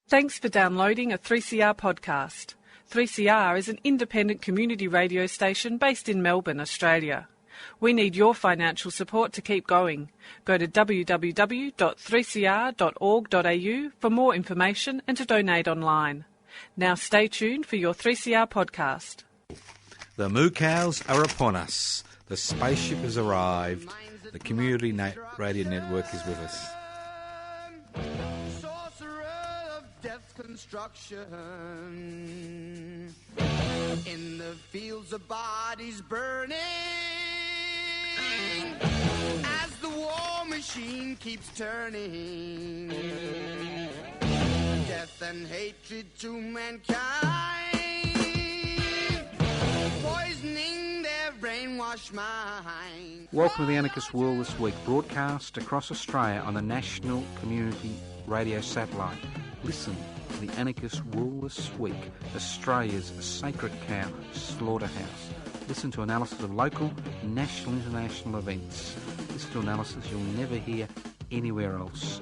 Thanks for downloading a 3CR podcast. 3CR is an independent community radio station based in Melbourne, Australia. We need your financial support to keep going. Go to www.3cr.org.au for more information and to donate online. Now stay tuned for your 3CR podcast. The moo cows are upon us. The spaceship has arrived. The community radio network is with us. Death construction in the fields of bodies burning as the war machine keeps turning death and hatred to mankind, poisoning their brainwashed mind. Welcome to the Anarchist World This Week, broadcast across Australia on the National Community Radio Satellite. Listen to the Anarchist World This Week, Australia's sacred cow slaughterhouse. Listen to analysis of local, national, international events. Listen to analysis you'll never hear anywhere else.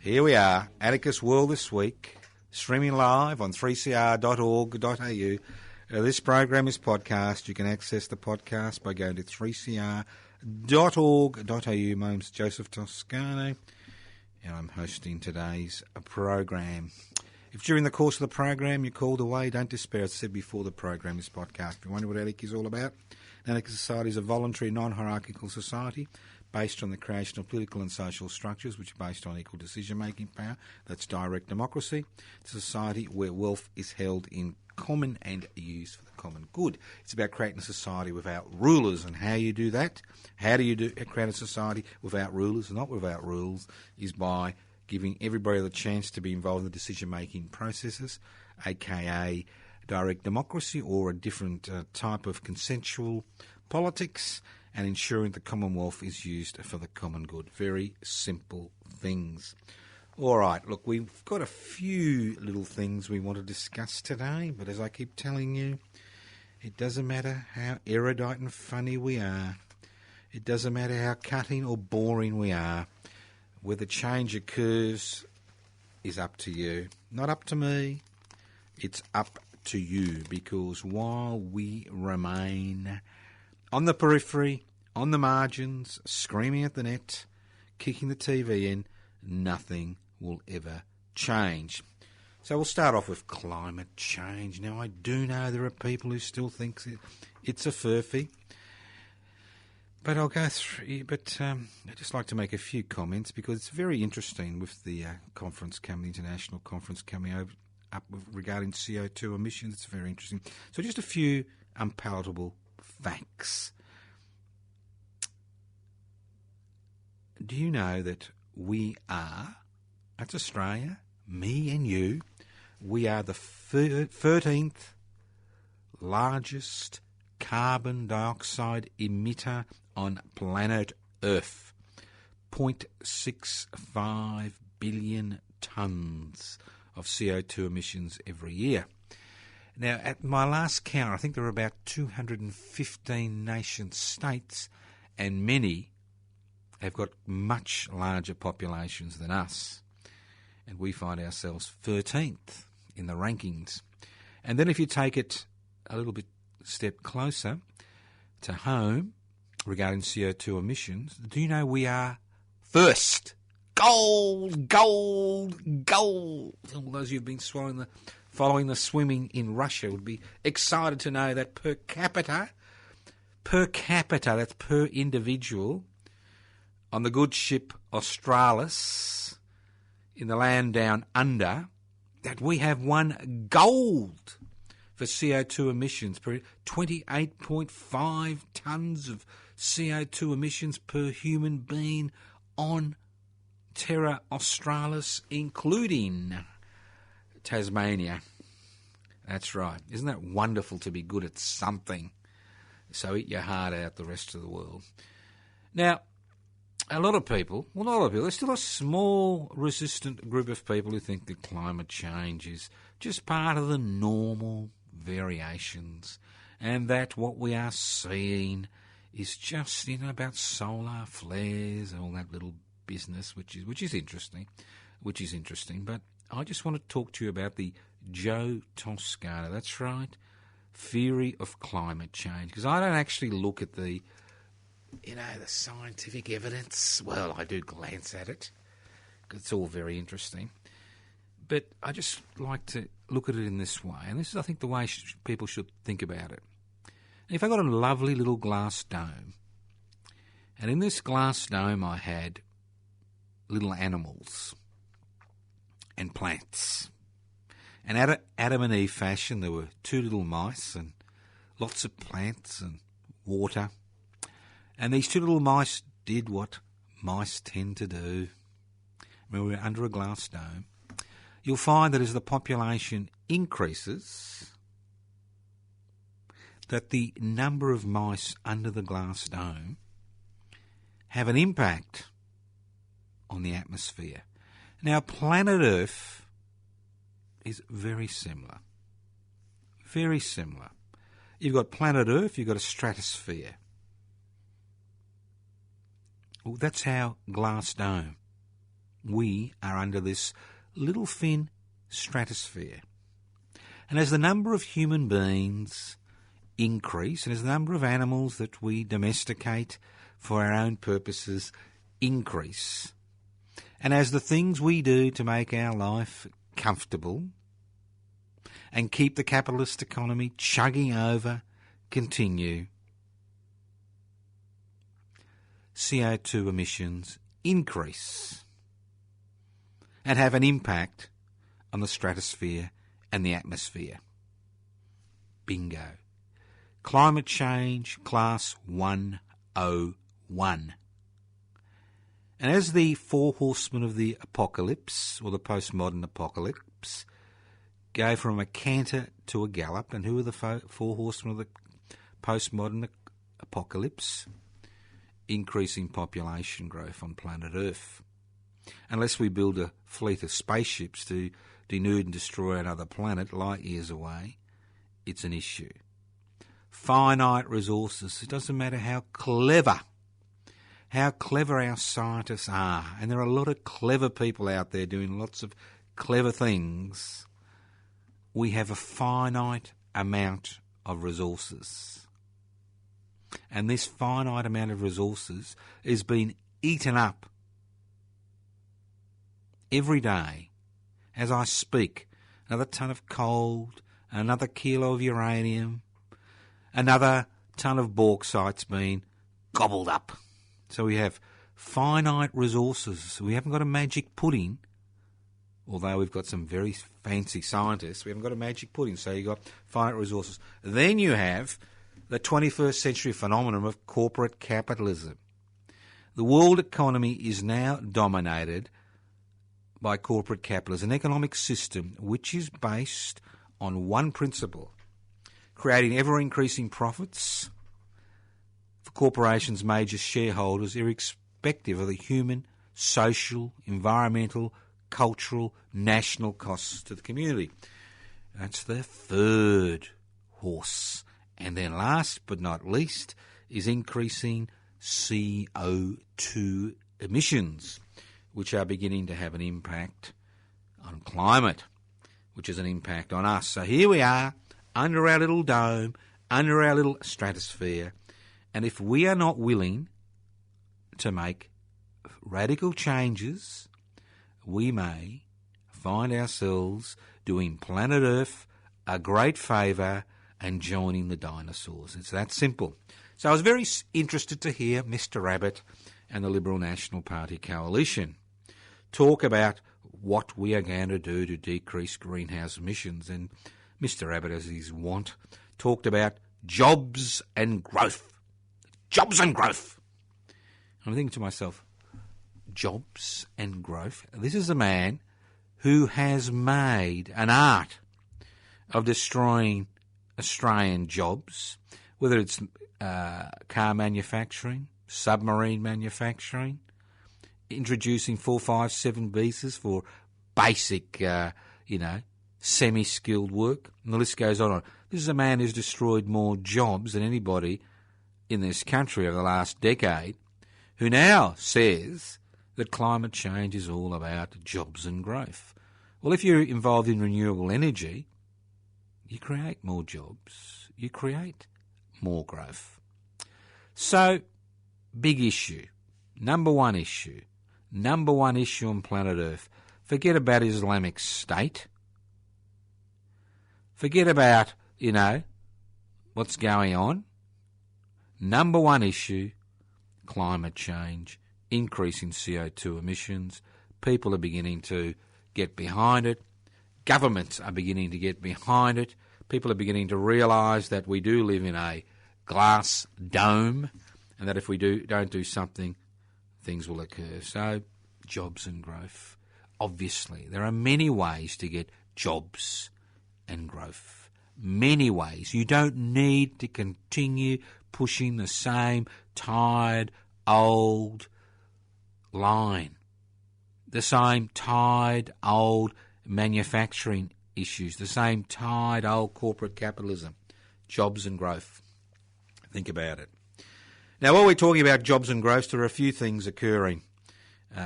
Here we are, Anarchist World This Week, streaming live on 3cr.org.au. This program is podcast. You can access the podcast by going to 3cr.org.au. My name's Joseph Toscano, and I'm hosting today's program. If during the course of the program you're called away, don't despair. As I said before, the program is podcast. If you wonder what anarchy is all about, Anarchist Society is a voluntary, non-hierarchical society based on the creation of political and social structures which are based on equal decision-making power. That's direct democracy. It's a society where wealth is held in common and used for the common good. It's about creating a society without rulers, and how you do that, how do you create a society without rulers, not without rules, is by giving everybody the chance to be involved in the decision-making processes, aka direct democracy, or a different type of consensual politics, and ensuring the Commonwealth is used for the common good. Very simple things. All right, look, we've got a few little things we want to discuss today, but as I keep telling you, it doesn't matter how erudite and funny we are. It doesn't matter how cutting or boring we are. Whether change occurs is up to you. Not up to me. It's up to you, because while we remain on the periphery, on the margins, screaming at the net, kicking the TV in, nothing will ever change. So we'll start off with climate change. Now, I do know there are people who still think it's a furphy, but I'll go through. But I'd just like to make a few comments, because it's very interesting with the conference coming, the international conference coming up regarding CO2 emissions. It's very interesting. So just a few unpalatable facts. Do you know that we are, that's Australia, me and you, we are the 13th largest carbon dioxide emitter on planet Earth. 0.65 billion tonnes of CO2 emissions every year. Now, at my last count, I think there are about 215 nation states, and many have got much larger populations than us. And we find ourselves 13th in the rankings. And then if you take it a little bit step closer to home regarding CO2 emissions, do you know we are first? Gold, gold, gold. All those who've been following the swimming in Russia would be excited to know that per capita, that's per individual, on the good ship Australis, in the land down under, that we have won gold for CO2 emissions per 28.5 tonnes of CO2 emissions per human being on Terra Australis, including Tasmania. That's right. Isn't that wonderful to be good at something? So eat your heart out, the rest of the world. Now, a lot of people, there's still a small resistant group of people who think that climate change is just part of the normal variations and that what we are seeing is just, about solar flares and all that little business, which is interesting. But I just want to talk to you about the Joe Toscano. That's right, theory of climate change. Because I don't actually look at the scientific evidence. Well, I do glance at it. It's all very interesting. But I just like to look at it in this way. And this is, I think, the way people should think about it. If I got a lovely little glass dome, and in this glass dome I had little animals and plants. And at Adam and Eve fashion, there were 2 little mice and lots of plants and water. And these 2 little mice did what mice tend to do. When we're under a glass dome, you'll find that as the population increases, that the number of mice under the glass dome have an impact on the atmosphere. Now, planet Earth is very similar. Very similar. You've got planet Earth, you've got a stratosphere. Well, that's our glass dome. We are under this little thin stratosphere. And as the number of human beings increase, and as the number of animals that we domesticate for our own purposes increase, and as the things we do to make our life comfortable and keep the capitalist economy chugging over continue, CO2 emissions increase and have an impact on the stratosphere and the atmosphere. Bingo. Climate change, class 101. And as the 4 horsemen of the apocalypse, or the postmodern apocalypse, go from a canter to a gallop, and who are the 4 horsemen of the postmodern apocalypse? Increasing population growth on planet Earth. Unless we build a fleet of spaceships to denude and destroy another planet light years away, it's an issue. Finite resources. It doesn't matter how clever our scientists are, and there are a lot of clever people out there doing lots of clever things. We have a finite amount of resources. And this finite amount of resources is being eaten up every day as I speak. Another ton of coal, another kilo of uranium, another ton of bauxite's been gobbled up. So we have finite resources. We haven't got a magic pudding, although we've got some very fancy scientists. We haven't got a magic pudding, so you've got finite resources. Then you have the 21st century phenomenon of corporate capitalism. The world economy is now dominated by corporate capitalism, an economic system which is based on one principle: creating ever-increasing profits for corporations' major shareholders, irrespective of the human, social, environmental, cultural, national costs to the community. That's the 3rd horse. And then last but not least is increasing CO2 emissions, which are beginning to have an impact on climate, which is an impact on us. So here we are, under our little dome, under our little stratosphere, and if we are not willing to make radical changes, we may find ourselves doing planet Earth a great favour and joining the dinosaurs. It's that simple. So I was very interested to hear Mr Abbott and the Liberal National Party coalition talk about what we are going to do to decrease greenhouse emissions. And Mr Abbott, as his wont, talked about jobs and growth. Jobs and growth. I'm thinking to myself, jobs and growth? This is a man who has made an art of destroying Australian jobs, whether it's car manufacturing, submarine manufacturing, introducing 457 visas for basic, semi-skilled work, and the list goes on. This is a man who's destroyed more jobs than anybody in this country over the last decade, who now says that climate change is all about jobs and growth. Well, if you're involved in renewable energy, you create more jobs, you create more growth. So, big issue, number one issue on planet Earth. Forget about Islamic State. Forget about, what's going on. Number one issue, climate change, increase in CO2 emissions. People are beginning to get behind it. Governments are beginning to get behind it. People are beginning to realise that we do live in a glass dome and that if we don't do something, things will occur. So, jobs and growth. Obviously, there are many ways to get jobs and growth. Many ways. You don't need to continue pushing the same tired, old line. The same tired, old manufacturing issues. The same tired, old corporate capitalism. Jobs and growth. Think about it. Now, while we're talking about jobs and growth, there are a few things occurring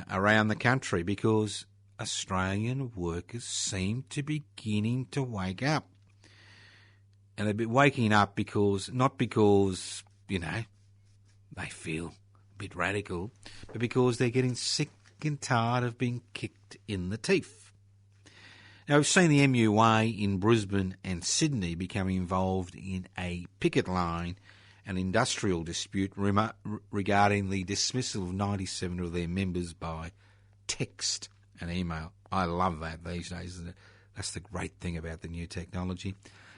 around the country because Australian workers seem to be beginning to wake up. And they're waking up not because, they feel a bit radical, but because they're getting sick and tired of being kicked in the teeth. Now, we've seen the MUA in Brisbane and Sydney becoming involved in a picket line, an industrial dispute regarding the dismissal of 97 of their members by text and email. I love that these days, isn't it? That's the great thing about the new technology.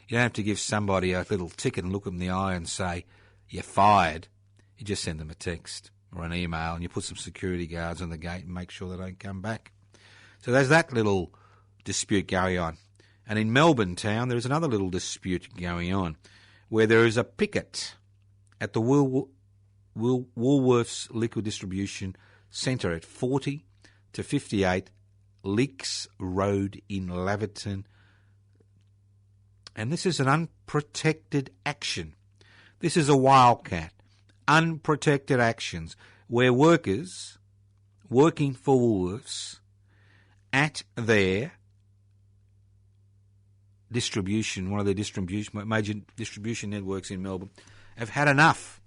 You don't have to give somebody a little ticket and look them in the eye and say, you're fired. You just send them a text or an email and you put some security guards on the gate and make sure they don't come back. So there's that little dispute going on. And in Melbourne town, there's another little dispute going on where there is a picket at the Woolworths Liquid Distribution Centre at 40 to 58 Leaks Road in Laverton. And this is an unprotected action. This is a wildcat. Unprotected actions where workers working for Woolworths at their distribution, one of their major distribution networks in Melbourne, have had enough.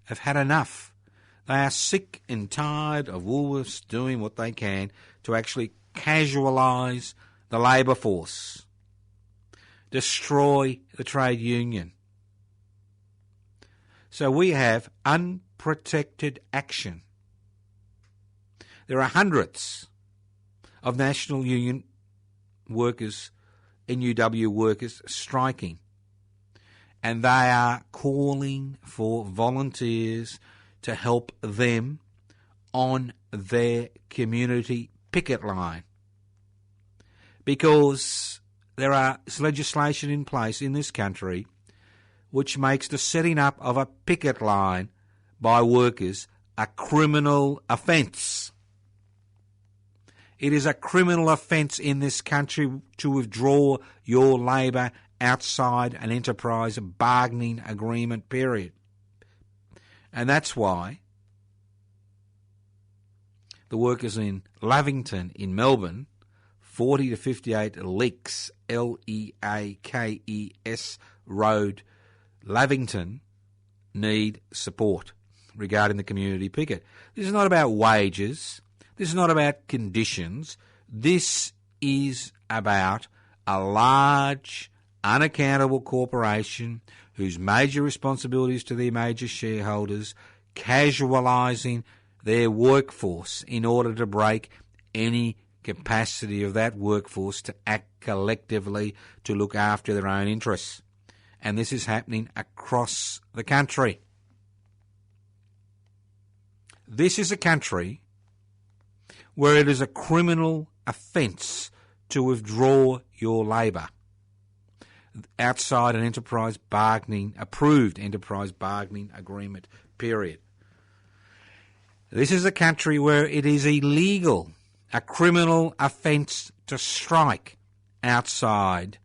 They are sick and tired of Woolworths doing what they can to actually casualise the labour force, destroy the trade union. So we have unprotected action. There are hundreds of National Union workers, NUW workers, striking. And they are calling for volunteers to help them on their community picket line. Because there is legislation in place in this country which makes the setting up of a picket line by workers a criminal offence. It is a criminal offence in this country to withdraw your labour outside an enterprise bargaining agreement period. And that's why the workers in Lavington in Melbourne, 40 to 58 Leaks, Leakes Road, Lavington, need support regarding the community picket. This is not about wages. This is not about conditions. This is about a large, unaccountable corporation whose major responsibilities to their major shareholders casualising their workforce in order to break any capacity of that workforce to act collectively to look after their own interests. And this is happening across the country. This is a country where it is a criminal offence to withdraw your labour outside an approved enterprise bargaining agreement period. This is a country where it is illegal, a criminal offence to strike outside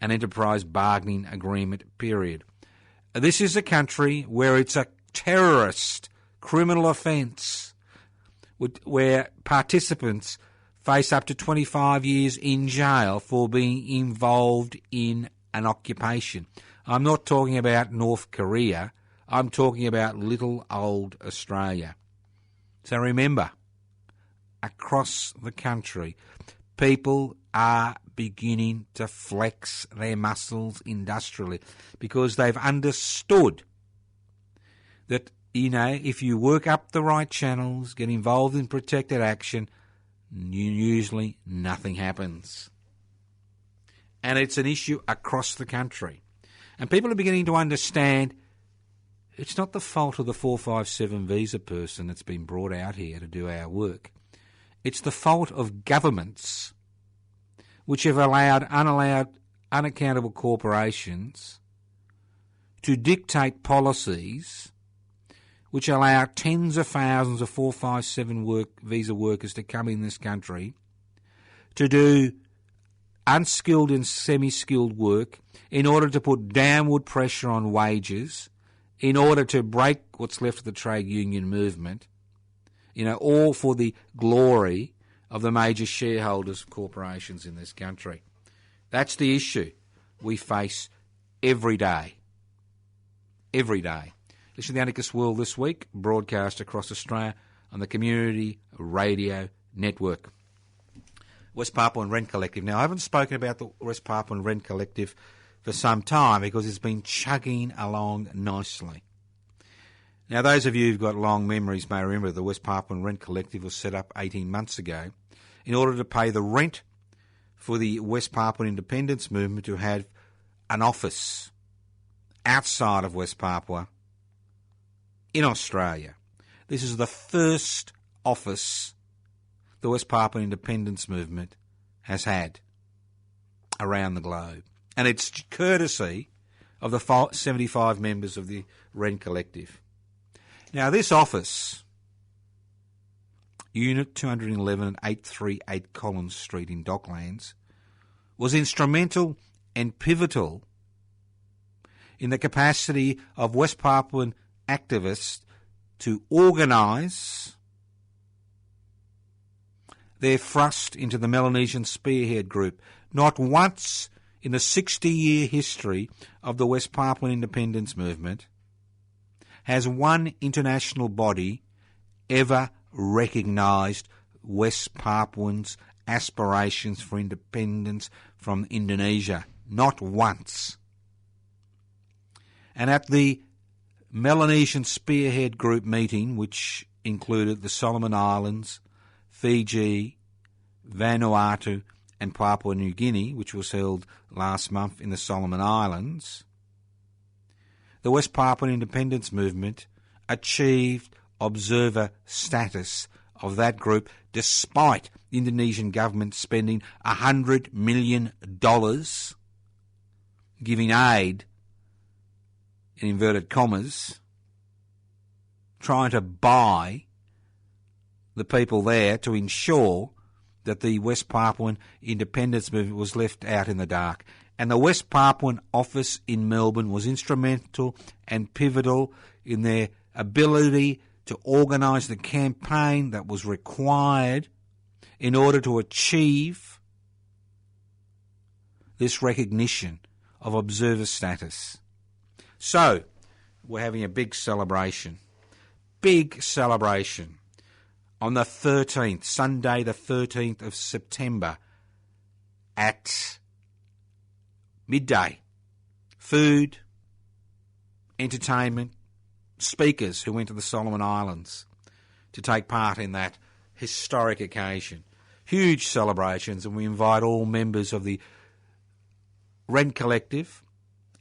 an enterprise bargaining agreement period. This is a country where it's a terrorist criminal offence, where participants face up to 25 years in jail for being involved in an occupation. I'm not talking about North Korea. I'm talking about little old Australia. So remember, across the country, people are beginning to flex their muscles industrially because they've understood that, if you work up the right channels, get involved in protected action, usually nothing happens. And it's an issue across the country. And people are beginning to understand it's not the fault of the 457 visa person that's been brought out here to do our work. It's the fault of governments which have allowed unaccountable corporations to dictate policies which allow tens of thousands of 457 visa workers to come in this country to do unskilled and semi-skilled work in order to put downward pressure on wages, in order to break what's left of the trade union movement, all for the glory of the major shareholders of corporations in this country. That's the issue we face every day. Every day. Listen to the Anarchist World this week, broadcast across Australia on the Community Radio Network. West Papuan Rent Collective. Now, I haven't spoken about the West Papuan Rent Collective for some time because it's been chugging along nicely. Now, those of you who've got long memories may remember the West Papuan Rent Collective was set up 18 months ago in order to pay the rent for the West Papuan independence movement to have an office outside of West Papua in Australia. This is the first office the West Papuan independence movement has had around the globe. And it's courtesy of the 75 members of the Rent Collective. Now, this office, Unit 211 and 838 Collins Street in Docklands, was instrumental and pivotal in the capacity of West Papuan activists to organise their thrust into the Melanesian Spearhead Group. Not once in the 60-year history of the West Papuan independence movement has one international body ever recognised West Papuans' aspirations for independence from Indonesia. Not once. And at the Melanesian Spearhead Group meeting, which included the Solomon Islands, Fiji, Vanuatu and Papua New Guinea, which was held last month in the Solomon Islands, the West Papuan independence movement achieved observer status of that group despite the Indonesian government spending $100 million giving aid, in inverted commas, trying to buy the people there to ensure that the West Papuan independence movement was left out in the dark. And the West Papuan office in Melbourne was instrumental and pivotal in their ability to organise the campaign that was required in order to achieve this recognition of observer status. So, we're having a big celebration on the 13th, Sunday the 13th of September at midday. Food, entertainment, speakers who went to the Solomon Islands to take part in that historic occasion. Huge celebrations, and we invite all members of the Rent Collective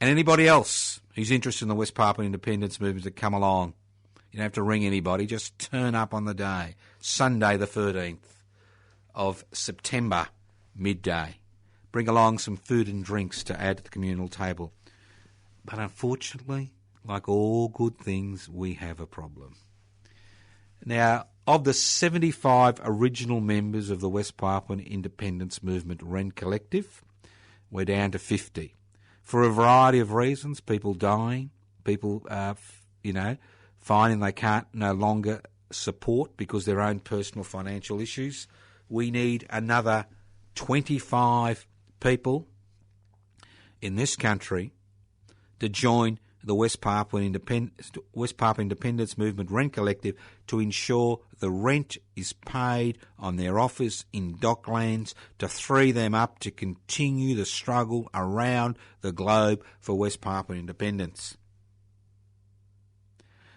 and anybody else who's interested in the West Papuan independence movement to come along. You don't have to ring anybody, just turn up on the day. Sunday the 13th of September, midday. Bring along some food and drinks to add to the communal table. But unfortunately, like all good things, we have a problem. Now, of the 75 original members of the West Papuan independence movement Rent Collective, we're down to 50. For a variety of reasons, people dying, people, finding they can't no longer support because their own personal financial issues. We need another 25 people in this country to join the West Papua Independence Movement Rent Collective to ensure the rent is paid on their office in Docklands, to free them up to continue the struggle around the globe for West Papua independence.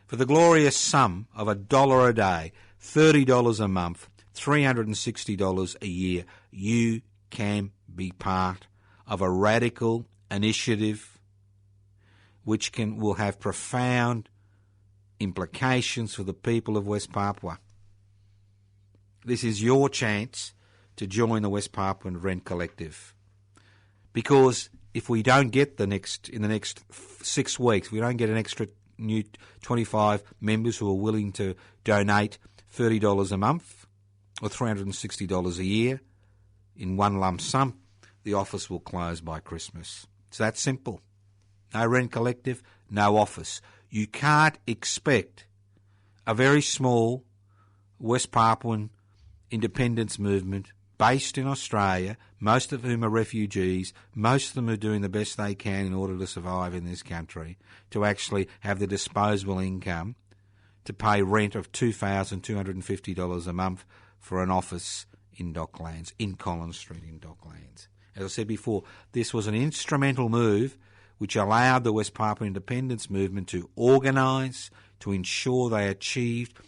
For the glorious sum of $1 a day, $30 a month, $360 a year, you can be part of a radical initiative which will have profound implications for the people of West Papua. This is your chance to join the West Papuan Rent Collective. Because if we don't get in the next 6 weeks, we don't get an extra new 25 members who are willing to donate $30 a month or $360 a year in one lump sum, the office will close by Christmas. It's that simple. No rent collective, no office. You can't expect a very small West Papuan independence movement based in Australia, most of whom are refugees, most of them are doing the best they can in order to survive in this country, to actually have the disposable income to pay rent of $2,250 a month for an office in Docklands, in Collins Street in Docklands. As I said before, this was an instrumental move which allowed the West Papua Independence Movement to organise, to ensure they achieved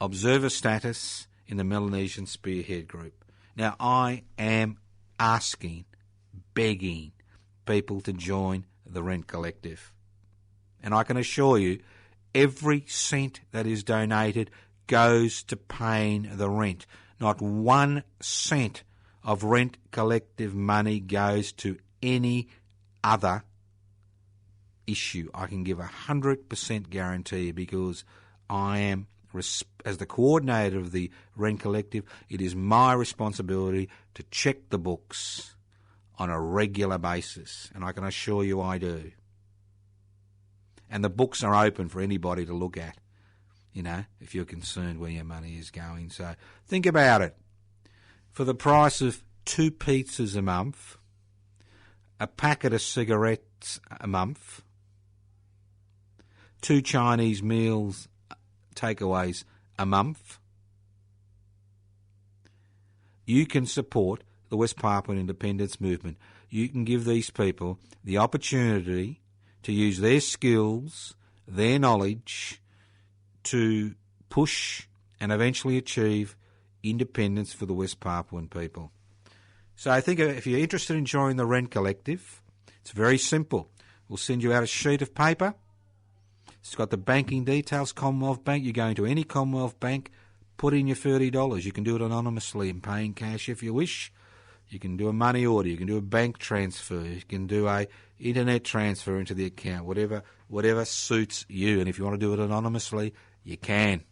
observer status in the Melanesian Spearhead Group. Now, I am asking, begging people to join the Rent Collective. And I can assure you, every cent that is donated goes to paying the rent. Not 1 cent of Rent Collective money goes to any other issue. I can give 100% guarantee, because I am, as the coordinator of the Rent Collective, it is my responsibility to check the books on a regular basis, and I can assure you I do. And the books are open for anybody to look at, if you're concerned where your money is going. So think about it. For the price of 2 pizzas a month, a packet of cigarettes a month, 2 Chinese meals, takeaways a month, you can support the West Papuan Independence Movement. You can give these people the opportunity to use their skills, their knowledge, to push and eventually achieve independence for the West Papuan people. So I think if you're interested in joining the Rent Collective, it's very simple. We'll send you out a sheet of paper. It's got the banking details, Commonwealth Bank. You go into any Commonwealth Bank, put in your $30. You can do it anonymously and pay in cash if you wish. You can do a money order. You can do a bank transfer. You can do a internet transfer into the account, whatever suits you. And if you want to do it anonymously, you can.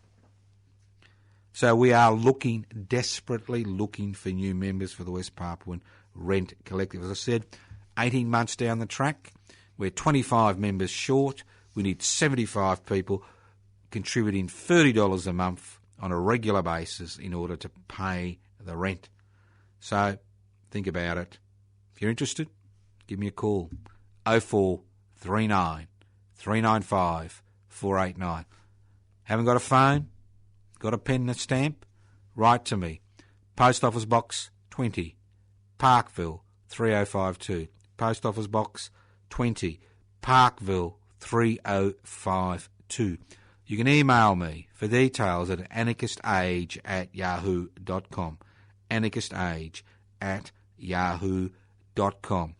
So we are desperately looking for new members for the West Papuan Rent Collective. As I said, 18 months down the track, we're 25 members short. We need 75 people contributing $30 a month on a regular basis in order to pay the rent. So think about it. If you're interested, give me a call. 0439 395 489. Haven't got a phone? Got a pen and a stamp? Write to me. Post Office Box 20, Parkville 3052. Post Office Box 20, Parkville 3052. You can email me for details at anarchistage@yahoo.com. anarchistage@yahoo.com.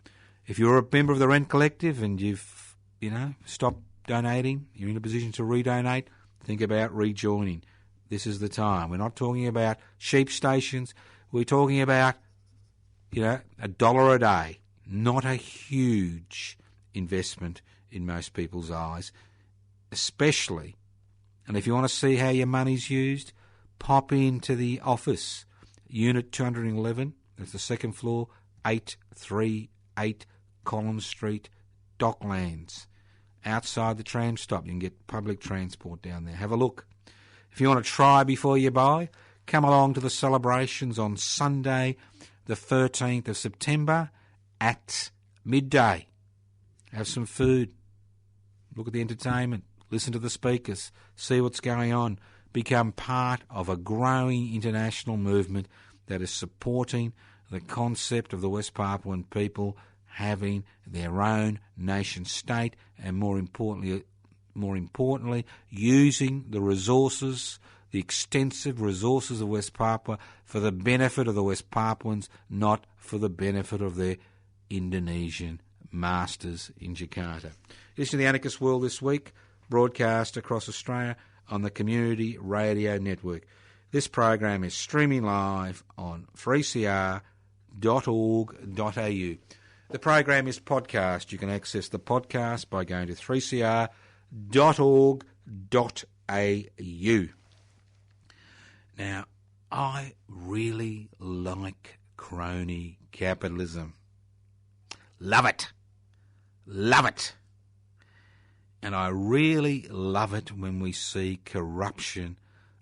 If you're a member of the Rent Collective and you've, stopped donating, you're in a position to redonate, think about rejoining. This is the time. We're not talking about sheep stations. We're talking about, $1 a day. Not a huge investment in most people's eyes, especially, and if you want to see how your money's used, pop into the office, Unit 211, that's the second floor, 830 8 Collins Street, Docklands. Outside the tram stop, you can get public transport down there. Have a look. If you want to try before you buy, come along to the celebrations on Sunday, the 13th of September at midday. Have some food. Look at the entertainment. Listen to the speakers. See what's going on. Become part of a growing international movement that is supporting the concept of the West Papuan people having their own nation state and more importantly, using the resources, the extensive resources of West Papua for the benefit of the West Papuans, not for the benefit of their Indonesian masters in Jakarta. Listen to the Anarchist World this week, broadcast across Australia on the Community Radio Network. This program is streaming live on 3cr.org.au. The program is podcast. You can access the podcast by going to 3cr.org.au. Now, I really like crony capitalism. Love it. Love it. And I really love it when we see corruption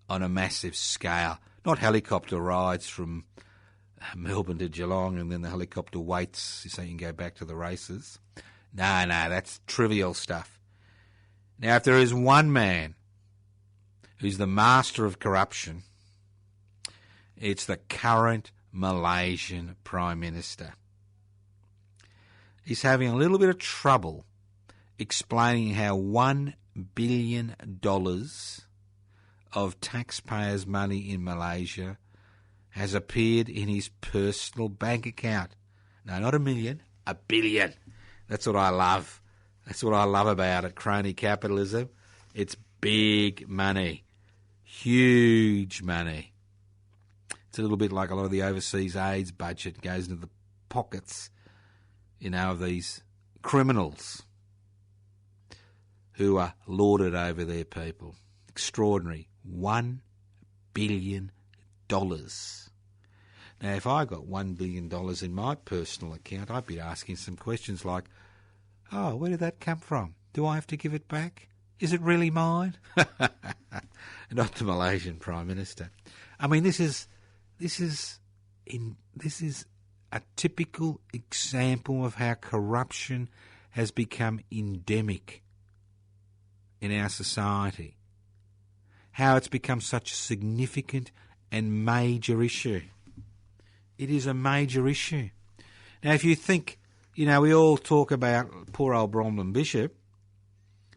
on a massive scale. Not helicopter rides from Melbourne to Geelong and then the helicopter waits so you can go back to the races. No, that's trivial stuff. Now, if there is one man who's the master of corruption, it's the current Malaysian Prime Minister. He's having a little bit of trouble explaining how $1 billion of taxpayers' money in Malaysia has appeared in his personal bank account. No, not $1 million, $1 billion. That's what I love. That's what I love about it, crony capitalism. It's big money, huge money. It's a little bit like a lot of the overseas AIDS budget goes into the pockets, of these criminals who are lorded over their people. Extraordinary. $1 billion. Now, if I got $1 billion in my personal account, I'd be asking some questions like, oh, where did that come from? Do I have to give it back? Is it really mine? Not the Malaysian Prime Minister. I mean, this is a typical example of how corruption has become endemic in our society. How it's become such a significant and major issue. It is a major issue. Now, if you think, we all talk about poor old Bromlin Bishop,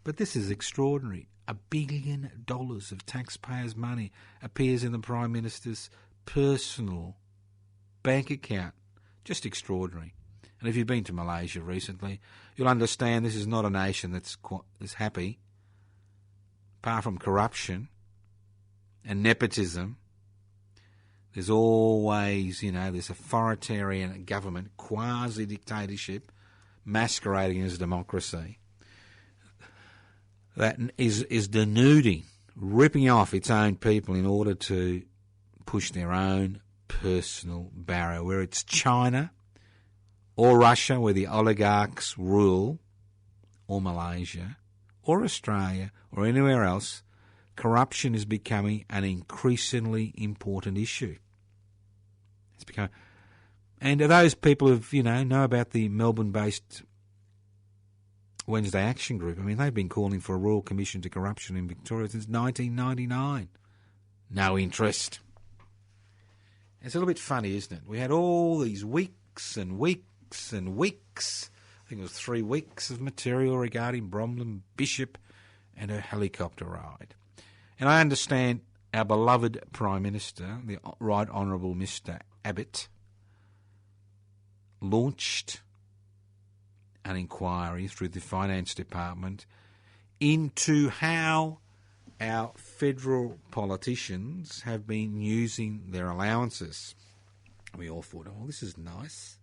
but this is extraordinary. $1 billion of taxpayers' money appears in the Prime Minister's personal bank account. Just extraordinary. And if you've been to Malaysia recently, you'll understand this is not a nation that's happy. Apart from corruption and nepotism, there's always, this authoritarian government, quasi-dictatorship, masquerading as democracy, that is denuding, ripping off its own people in order to push their own personal barrow, where it's China or Russia, where the oligarchs rule, or Malaysia, or Australia, or anywhere else, corruption is becoming an increasingly important issue. It's become, and those people who know about the Melbourne-based Wednesday Action Group, I mean, they've been calling for a Royal Commission to Corruption in Victoria since 1999. No interest. It's a little bit funny, isn't it? We had all these weeks and weeks and weeks, I think it was 3 weeks of material regarding Bromlin Bishop and her helicopter ride. And I understand our beloved Prime Minister, the Right Honourable Mr Abbott, launched an inquiry through the Finance Department into how our federal politicians have been using their allowances. We all thought, oh, this is nice.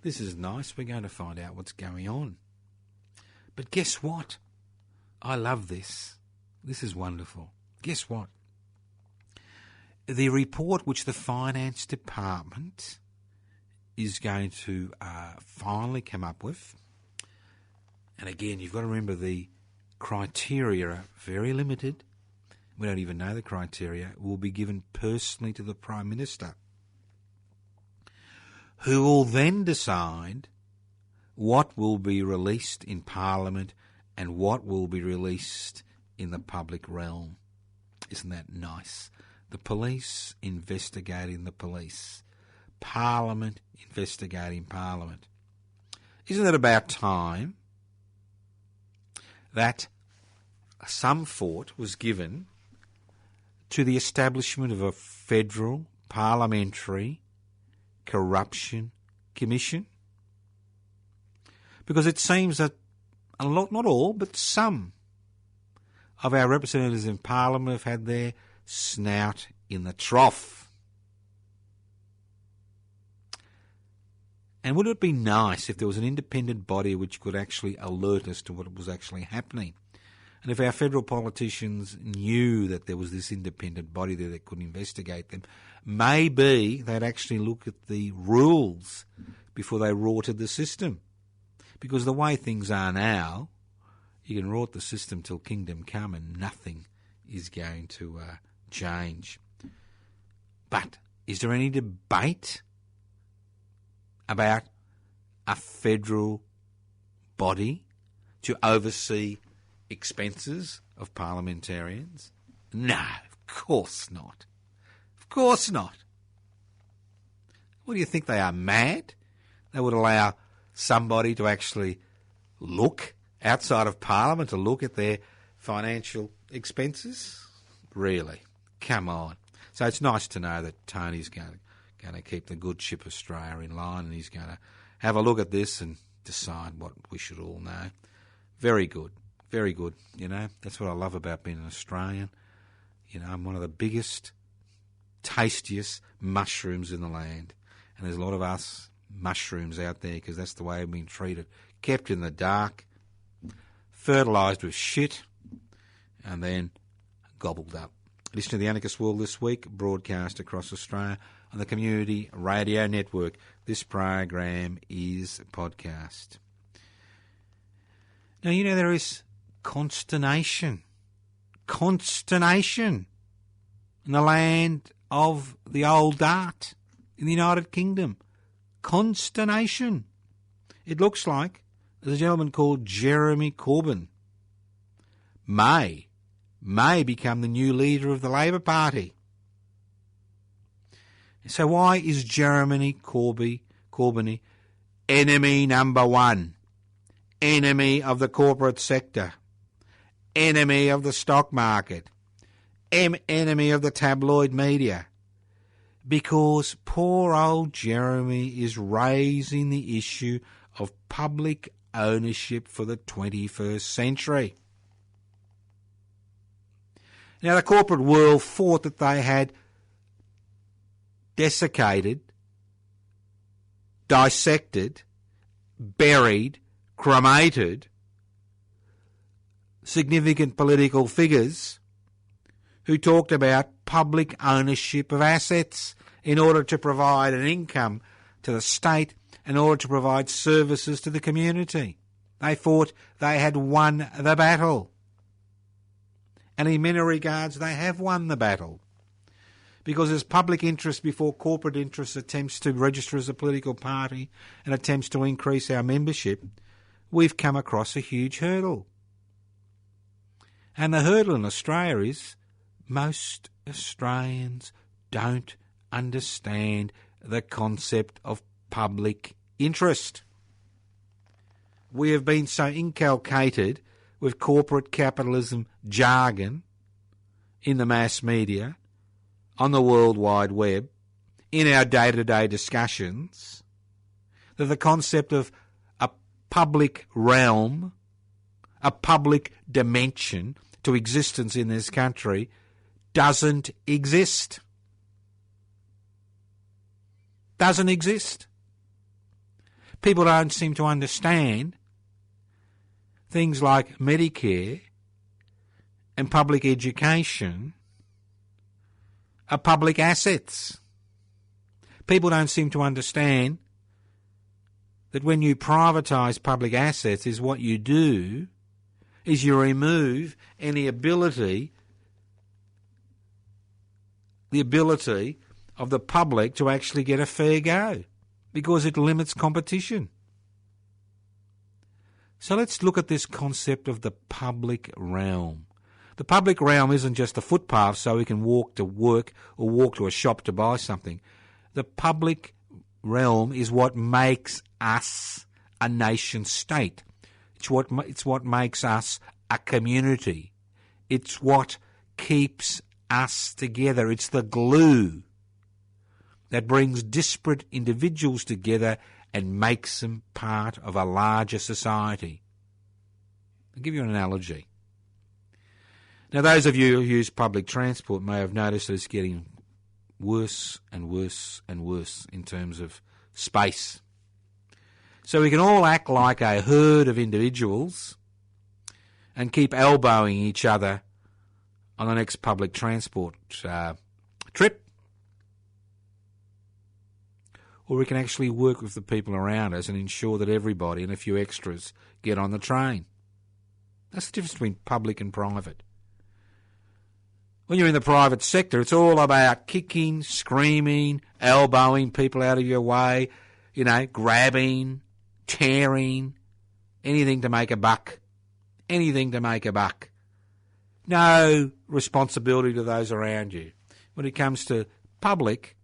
This is nice. We're going to find out what's going on. But guess what? I love this. This is wonderful. Guess what? The report which the Finance Department is going to finally come up with, and again, you've got to remember the criteria are very limited. We don't even know the criteria. Will be given personally to the Prime Minister, who will then decide what will be released in Parliament and what will be released in the public realm. Isn't that nice? The police investigating the police. Parliament investigating Parliament. Isn't it about time that some thought was given to the establishment of a federal parliamentary corruption commission? Because it seems that a lot, not all, but some of our representatives in Parliament have had their snout in the trough. And wouldn't it be nice if there was an independent body which could actually alert us to what was actually happening? And if our federal politicians knew that there was this independent body there that could investigate them, maybe they'd actually look at the rules before they rorted the system. Because the way things are now, you can rort the system till kingdom come and nothing is going to change. But is there any debate about a federal body to oversee expenses of parliamentarians? No, of course not. Of course not. What do you think, they are mad? They would allow somebody to actually look outside of Parliament to look at their financial expenses? Really? Come on. So it's nice to know that Tony's going to keep the good ship Australia in line, and he's going to have a look at this and decide what we should all know. Very good. Very good. You know, that's what I love about being an Australian. You know, I'm one of the biggest, tastiest mushrooms in the land. And there's a lot of us mushrooms out there because that's the way we've been treated. Kept in the dark, fertilised with shit, and then gobbled up. Listen to the Anarchist World This Week, broadcast across Australia on the Community Radio Network. This program is a podcast. Now, you know, there is consternation in the land of the old dart in the United Kingdom. Consternation. It looks like there's a gentleman called Jeremy Corbyn may become the new leader of the Labor Party. So why is Jeremy Corbyn enemy number one? Enemy of the corporate sector, enemy of the stock market, enemy of the tabloid media. Because poor old Jeremy is raising the issue of public ownership for the 21st century. Now, the corporate world thought that they had desiccated, dissected, buried, cremated significant political figures who talked about public ownership of assets in order to provide an income to the state, in order to provide services to the community. They thought they had won the battle. And in many regards, they have won the battle. Because as public interest before corporate interest attempts to register as a political party and attempts to increase our membership, we've come across a huge hurdle. And the hurdle in Australia is most Australians don't understand the concept of public interest. We have been so inculcated with corporate capitalism jargon in the mass media, on the World Wide Web, in our day-to-day discussions, that the concept of a public realm, a public dimension to existence in this country doesn't exist. Doesn't exist. People don't seem to understand things like Medicare and public education are public assets. People don't seem to understand that when you privatise public assets is what you do is you remove any ability, the ability of the public to actually get a fair go, because it limits competition. So let's look at this concept of the public realm. The public realm isn't just a footpath so we can walk to work or walk to a shop to buy something. The public realm is what makes us a nation state. It's what makes us a community. It's what keeps us together. It's the glue that brings disparate individuals together and makes them part of a larger society. I'll give you an analogy. Now, those of you who use public transport may have noticed that it's getting worse and worse and worse in terms of space. So we can all act like a herd of individuals and keep elbowing each other on the next public transport trip. Or we can actually work with the people around us and ensure that everybody and a few extras get on the train. That's the difference between public and private. When you're in the private sector, it's all about kicking, screaming, elbowing people out of your way, grabbing, tearing, anything to make a buck. Anything to make a buck. No responsibility to those around you. When it comes to public,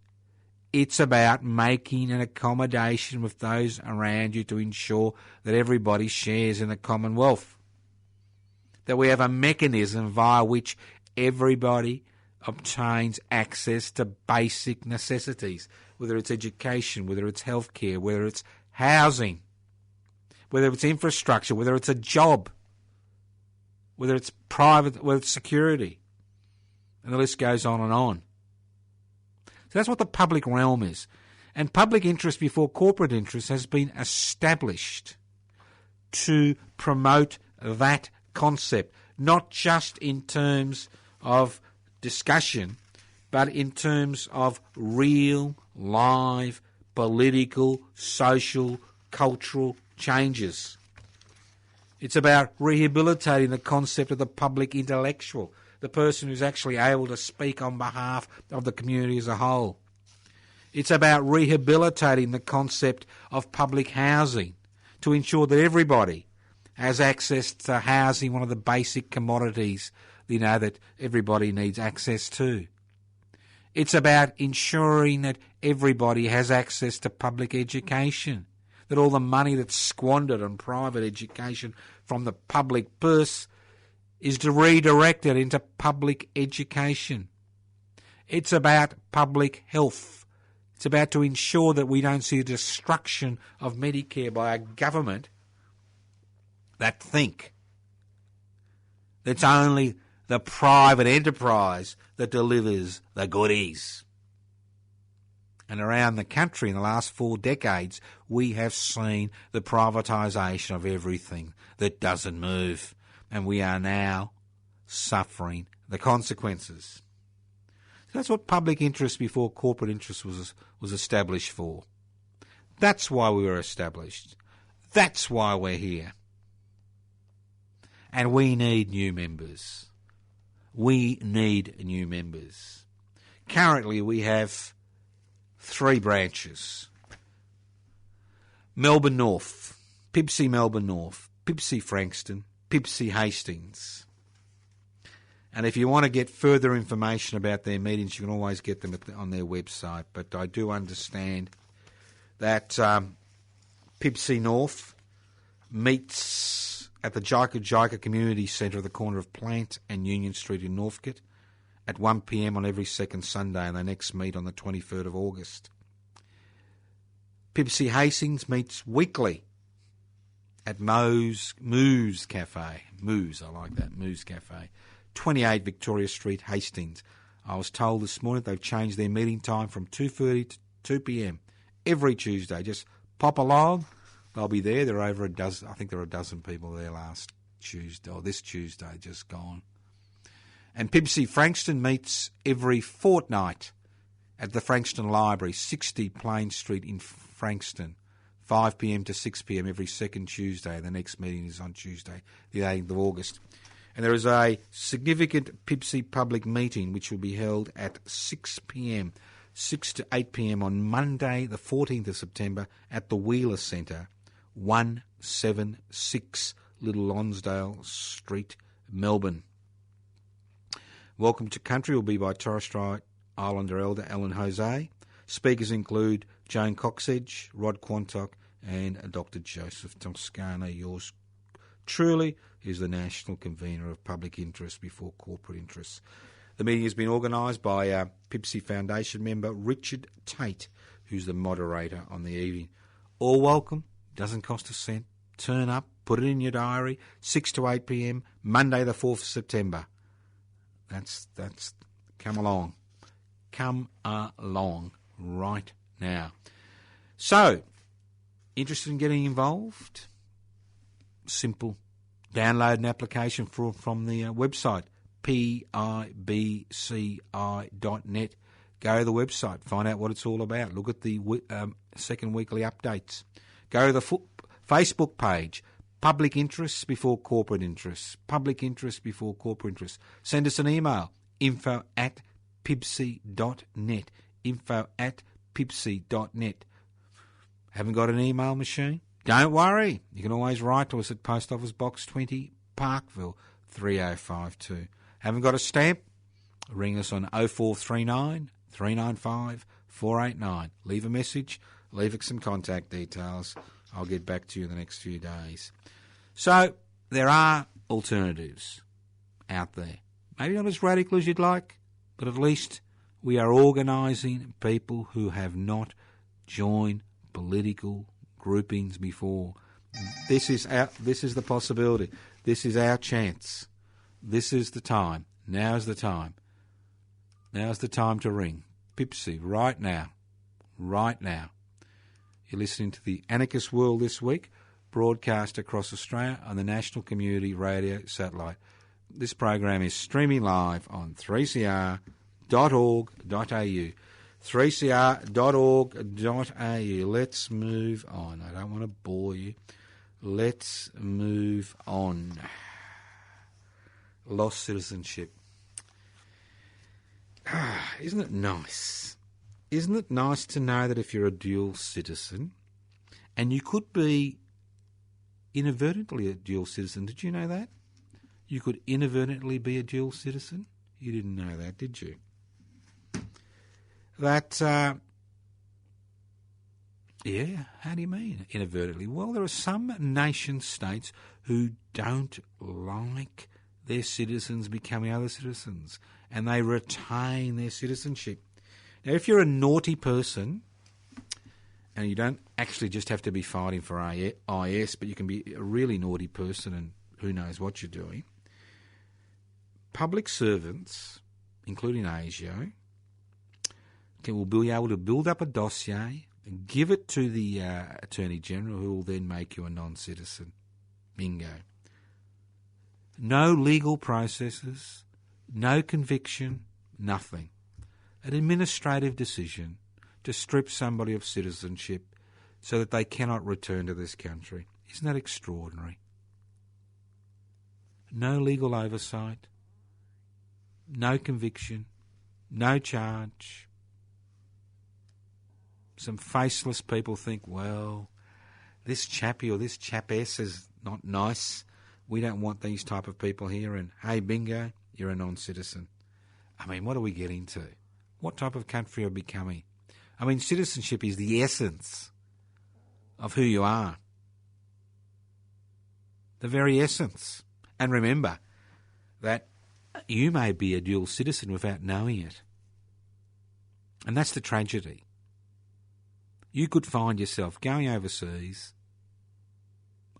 it's about making an accommodation with those around you to ensure that everybody shares in the commonwealth. That we have a mechanism via which everybody obtains access to basic necessities, whether it's education, whether it's healthcare, whether it's housing, whether it's infrastructure, whether it's a job, whether it's private, whether it's security. And the list goes on and on. So that's what the public realm is. And public interest before corporate interest has been established to promote that concept, not just in terms of discussion, but in terms of real, live, political, social, cultural changes. It's about rehabilitating the concept of the public intellectual, the person who's actually able to speak on behalf of the community as a whole. It's about rehabilitating the concept of public housing to ensure that everybody has access to housing, one of the basic commodities, that everybody needs access to. It's about ensuring that everybody has access to public education, that all the money that's squandered on private education from the public purse is redirected into public education. It's about public health. It's about to ensure that we don't see the destruction of Medicare by a government that think that's only the private enterprise that delivers the goodies. And around the country in the last 4 decades, we have seen the privatisation of everything that doesn't move. And we are now suffering the consequences. So that's what public interest before corporate interest was established for. That's why we were established. That's why we're here. And we need new members. We need new members. Currently we have 3 branches. Melbourne North, Pipsy Melbourne North, Pipsy Frankston, Pipsy Hastings. And if you want to get further information about their meetings, you can always get them on their website. But I do understand that Pipsy North meets at the Jika Community Centre at the corner of Plant and Union Street in Northcote at 1 p.m. on every second Sunday, and they next meet on the 23rd of August. Pipsy Hastings meets weekly at Moose Cafe. Moose, I like that, Moose Cafe. 28 Victoria Street, Hastings. I was told this morning they've changed their meeting time from 2:30 to 2 p.m. every Tuesday. Just pop along. They'll be there. There are over a dozen. I think there were a dozen people there last Tuesday, or this Tuesday, just gone. And Pipsy Frankston meets every fortnight at the Frankston Library, 60 Plain Street in Frankston. 5 p.m. to 6 p.m. every second Tuesday. The next meeting is on Tuesday, the 18th of August. And there is a significant PIPSI public meeting which will be held at 6 p.m, 6 to 8 p.m. on Monday, the 14th of September at the Wheeler Centre, 176 Little Lonsdale Street, Melbourne. Welcome to Country will be by Torres Strait Islander Elder Alan Jose. Speakers include Joan Coxedge, Rod Quantock and Dr. Joseph Toscano. Yours truly is the National Convener of Public Interest before Corporate Interests. The meeting has been organised by PIPSI Foundation member Richard Tate, who's the moderator on the evening. All welcome, doesn't cost a cent. Turn up, put it in your diary, 6 to 8 p.m, Monday the 4th of September. That's come along. Come along right now. So, interested in getting involved? Simple. Download an application from the website, pibci.net. Go to the website, find out what it's all about. Look at the second weekly updates. Go to the Facebook page, Public Interests Before Corporate Interests. Public Interests Before Corporate Interests. Send us an email, info@pibci.net. info@pibci.net. Haven't got an email machine? Don't worry. You can always write to us at Post Office Box 20, Parkville, 3052. Haven't got a stamp? Ring us on 0439 395 489. Leave a message, leave us some contact details. I'll get back to you in the next few days. So, there are alternatives out there. Maybe not as radical as you'd like, but at least we are organising people who have not joined political groupings before. This is the possibility. This is our chance. This is the time. Now's the time. Now's the time to ring. PIPSI, right now. Right now. You're listening to the Anarchist World this week, broadcast across Australia on the National Community Radio Satellite. This program is streaming live on 3cr.org.au. 3cr.org.au. Let's move on. I don't want to bore you. Let's move on. Lost citizenship. Isn't it nice? Isn't it nice to know that if you're a dual citizen, and you could be inadvertently a dual citizen, did you know that? You could inadvertently be a dual citizen? You didn't know that, did you? That, yeah, how do you mean inadvertently? Well, there are some nation-states who don't like their citizens becoming other citizens, and they retain their citizenship. Now, if you're a naughty person, and you don't actually just have to be fighting for IS, but you can be a really naughty person and who knows what you're doing, public servants, including ASIO, will be able to build up a dossier and give it to the Attorney General, who will then make you a non-citizen. Bingo. No legal processes, no conviction, nothing. An administrative decision to strip somebody of citizenship so that they cannot return to this country. Isn't that extraordinary? No legal oversight, no conviction, no charge. Some faceless people think, well, this chappie or this chapess is not nice. We don't want these type of people here. And, hey, bingo, you're a non-citizen. I mean, what are we getting to? What type of country are we becoming? I mean, citizenship is the essence of who you are. The very essence. And remember that you may be a dual citizen without knowing it. And that's the tragedy. You could find yourself going overseas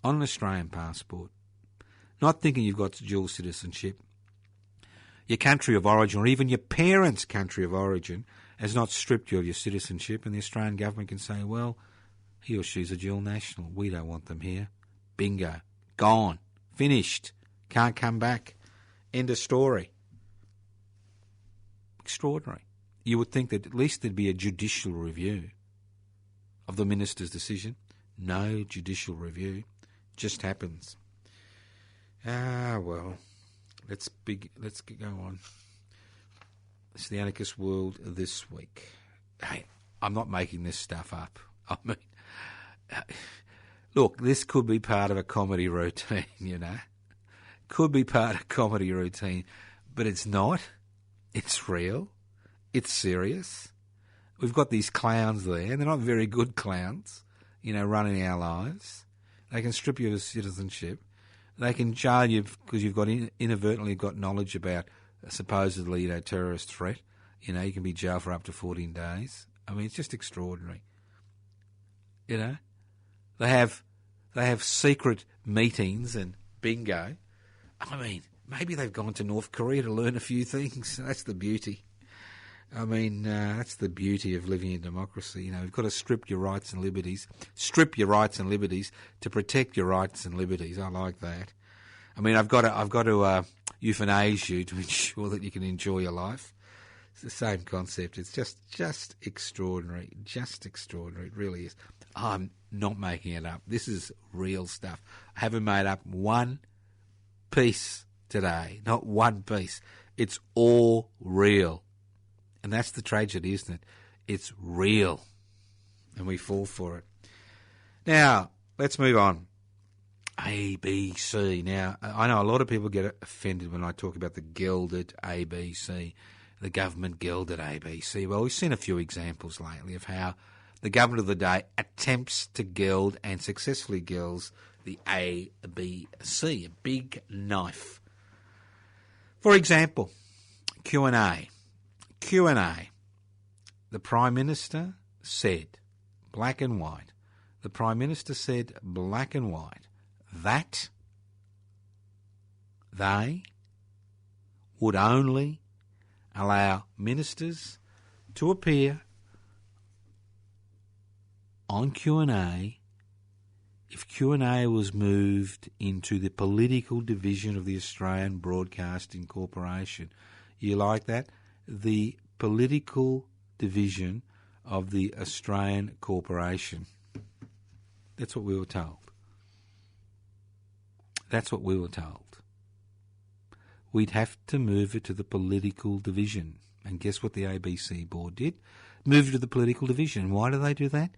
on an Australian passport, not thinking you've got dual citizenship. Your country of origin, or even your parents' country of origin, has not stripped you of your citizenship, and the Australian government can say, well, he or she's a dual national. We don't want them here. Bingo. Gone. Finished. Can't come back. End of story. Extraordinary. You would think that at least there'd be a judicial review of the minister's decision. No judicial review. Just happens. Well, let's go on. It's the Anarchist World this week. Hey, I'm not making this stuff up. I mean, look, this could be part of a comedy routine, you know. Could be part of a comedy routine, but it's not. It's real. It's serious. We've got these clowns there, and they're not very good clowns, you know, running our lives. They can strip you of citizenship. They can jail you because you've got inadvertently got knowledge about a supposedly, you know, terrorist threat. You know, you can be jailed for up to 14 days. I mean, it's just extraordinary. You know, they have secret meetings and bingo. I mean, maybe they've gone to North Korea to learn a few things. That's the beauty. I mean, that's the beauty of living in democracy. You know, we've got to strip your rights and liberties to protect your rights and liberties. I like that. I mean, I've got to euthanize you to ensure that you can enjoy your life. It's the same concept. It's just extraordinary. Just extraordinary. It really is. I'm not making it up. This is real stuff. I haven't made up one piece today. Not one piece. It's all real. And that's the tragedy, isn't it? It's real. And we fall for it. Now, let's move on. ABC. Now, I know a lot of people get offended when I talk about the gilded ABC, the government gilded ABC. Well, we've seen a few examples lately of how the government of the day attempts to gild and successfully gilds the ABC, a big knife. For example, Q&A. Q&A. The Prime Minister said, black and white, the Prime Minister said, black and white, that they would only allow ministers to appear on Q&A if Q&A was moved into the political division of the Australian Broadcasting Corporation. You like that? The political division of the Australian Corporation. That's what we were told. That's what we were told. We'd have to move it to the political division. And guess what the ABC board did? Move it to the political division. Why do they do that?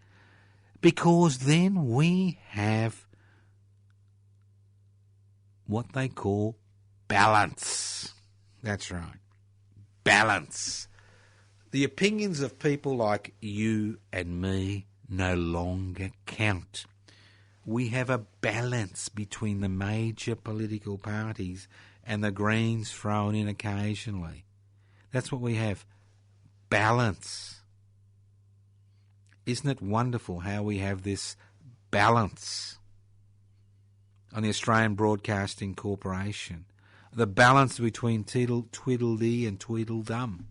Because then we have what they call balance. That's right. Balance. The opinions of people like you and me no longer count. We have a balance between the major political parties and the Greens thrown in occasionally. That's what we have. Balance. Isn't it wonderful how we have this balance on the Australian Broadcasting Corporation? The balance between Tweedledee and Tweedledum.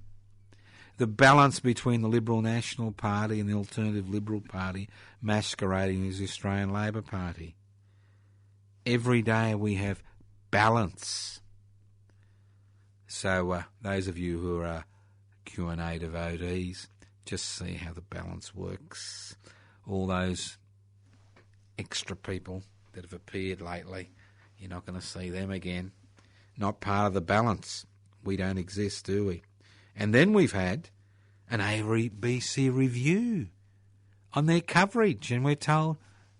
The balance between the Liberal National Party and the Alternative Liberal Party masquerading as the Australian Labor Party. Every day we have balance. So those of you who are Q&A devotees, just see how the balance works. All those extra people that have appeared lately, you're not going to see them again. Not part of the balance. We don't exist, do we? And then we've had an ABC review on their coverage, and we're told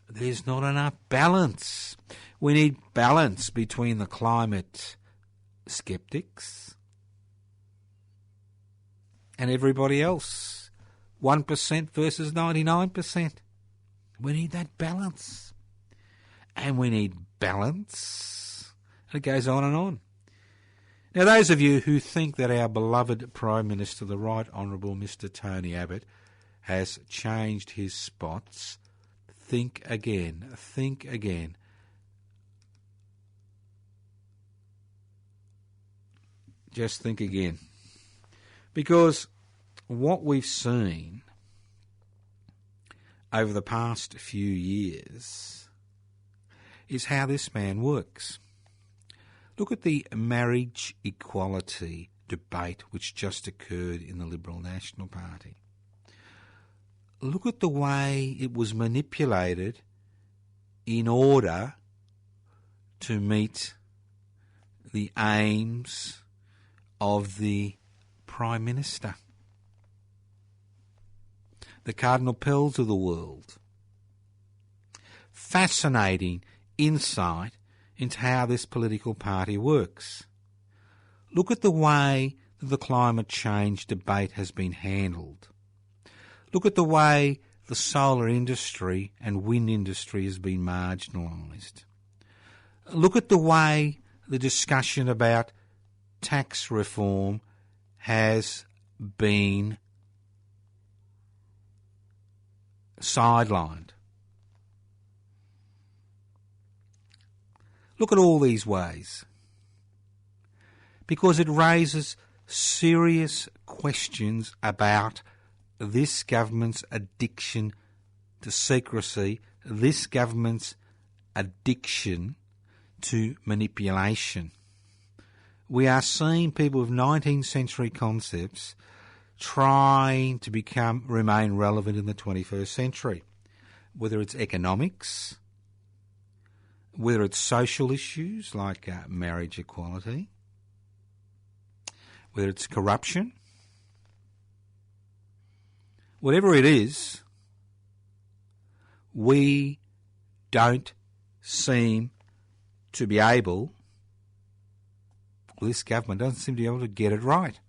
there's not enough balance. We need balance between the climate skeptics and everybody else. 1% versus 99%. We need that balance. And we need balance. And it goes on and on. Now, those of you who think that our beloved Prime Minister, the Right Honourable Mr. Tony Abbott, has changed his spots, think again. Think again. Just think again. Because what we've seen over the past few years is how this man works. Look at the marriage equality debate which just occurred in the Liberal National Party. Look at the way it was manipulated in order to meet the aims of the Prime Minister, the Cardinal Pells of the world. Fascinating insight into how this political party works. Look at the way that the climate change debate has been handled. Look at the way the solar industry and wind industry has been marginalised. Look at the way the discussion about tax reform has been sidelined. Look at all these ways, because it raises serious questions about this government's addiction to secrecy, this government's addiction to manipulation. We are seeing people with 19th century concepts trying to remain relevant in the 21st century, whether it's economics, whether it's social issues like marriage equality, whether it's corruption, whatever it is, we don't seem to be able, this government doesn't seem to be able to get it right.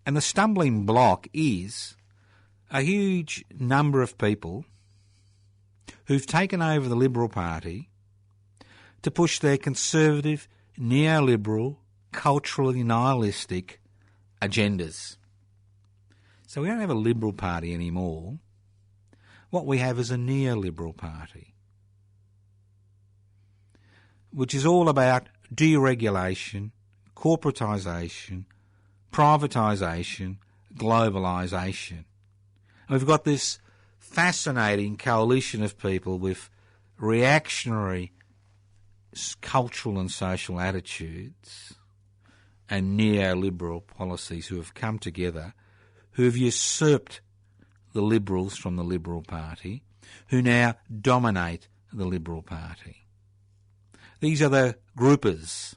And the stumbling block is a huge number of people who've taken over the Liberal Party to push their conservative, neoliberal, culturally nihilistic agendas. So we don't have a Liberal Party anymore. What we have is a neoliberal party, which is all about deregulation, corporatisation, privatisation, globalisation. And we've got this fascinating coalition of people with reactionary cultural and social attitudes and neoliberal policies who have come together, who have usurped the Liberals from the Liberal Party, who now dominate the Liberal Party. These are the groupers.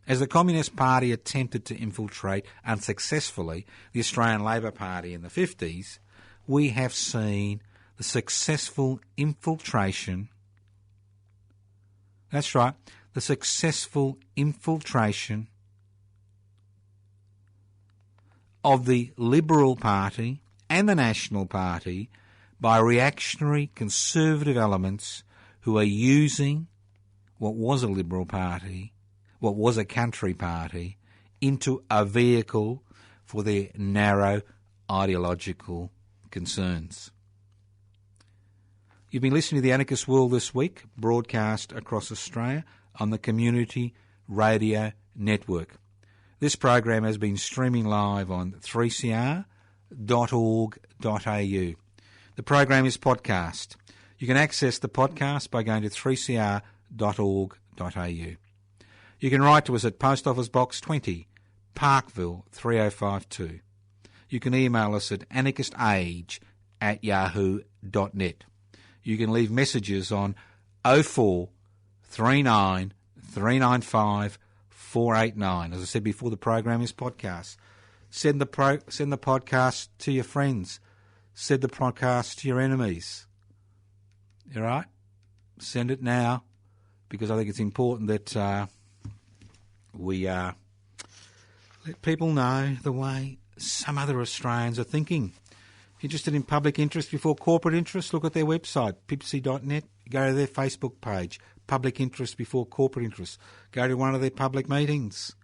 As the Communist Party attempted to infiltrate unsuccessfully the Australian Labor Party in the 50s, we have seen the successful infiltration, that's right, the successful infiltration of the Liberal Party and the National Party by reactionary conservative elements who are using what was a Liberal Party, what was a country party, into a vehicle for their narrow ideological concerns. You've been listening to The Anarchist World This Week, broadcast across Australia on the Community Radio Network. This program has been streaming live on 3cr.org.au. The program is podcast. You can access the podcast by going to 3cr.org.au. You can write to us at Post Office Box 20, Parkville 3052. You can email us at anarchistage@yahoo.net. You can leave messages on 0439 395 489. As I said before, the program is podcast. Send the podcast to your friends. Send the podcast to your enemies. All right? Send it now, because I think it's important that we let people know the way some other Australians are thinking. If you're interested in public interest before corporate interest, look at their website, pipsy.net. Go to their Facebook page, public interest before corporate interest. Go to one of their public meetings.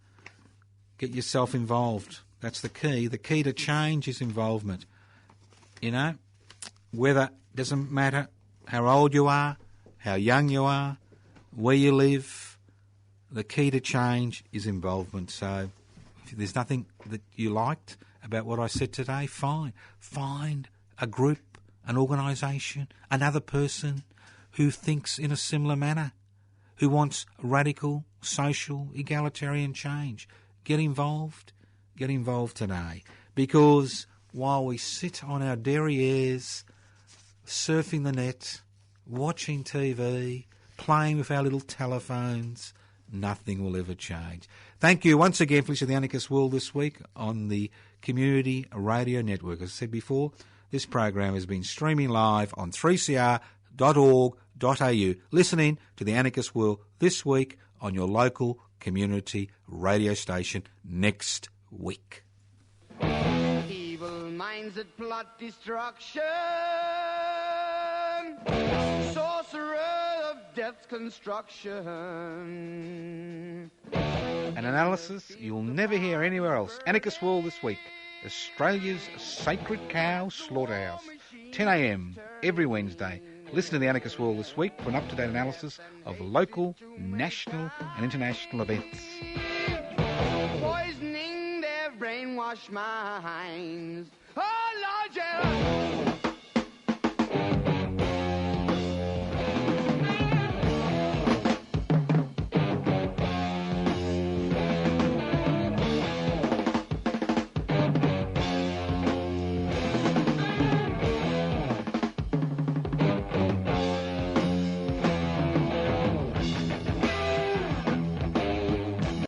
Get yourself involved. That's the key. The key to change is involvement. You know, whether, doesn't matter how old you are, how young you are, where you live, the key to change is involvement. So if there's nothing that you liked about what I said today, fine. Find a group, an organisation, another person who thinks in a similar manner, who wants radical, social, egalitarian change. Get involved today. Because while we sit on our derrieres, surfing the net, watching TV, playing with our little telephones. Nothing will ever change. Thank you once again for listening to the Anarchist World this week on the Community Radio Network. As I said before, this program has been streaming live on 3cr.org.au. Listening to the Anarchist World this week on your local community radio station next week. Evil minds that plot destruction, sorcerer of death's construction. An analysis you'll never hear anywhere else. Anarchist World this week. Australia's sacred cow slaughterhouse. 10 a.m. every Wednesday. Listen to the Anarchist World this week for an up-to-date analysis of local, national and international events. Poisoning their brainwashed minds. Oh, Lord, yeah.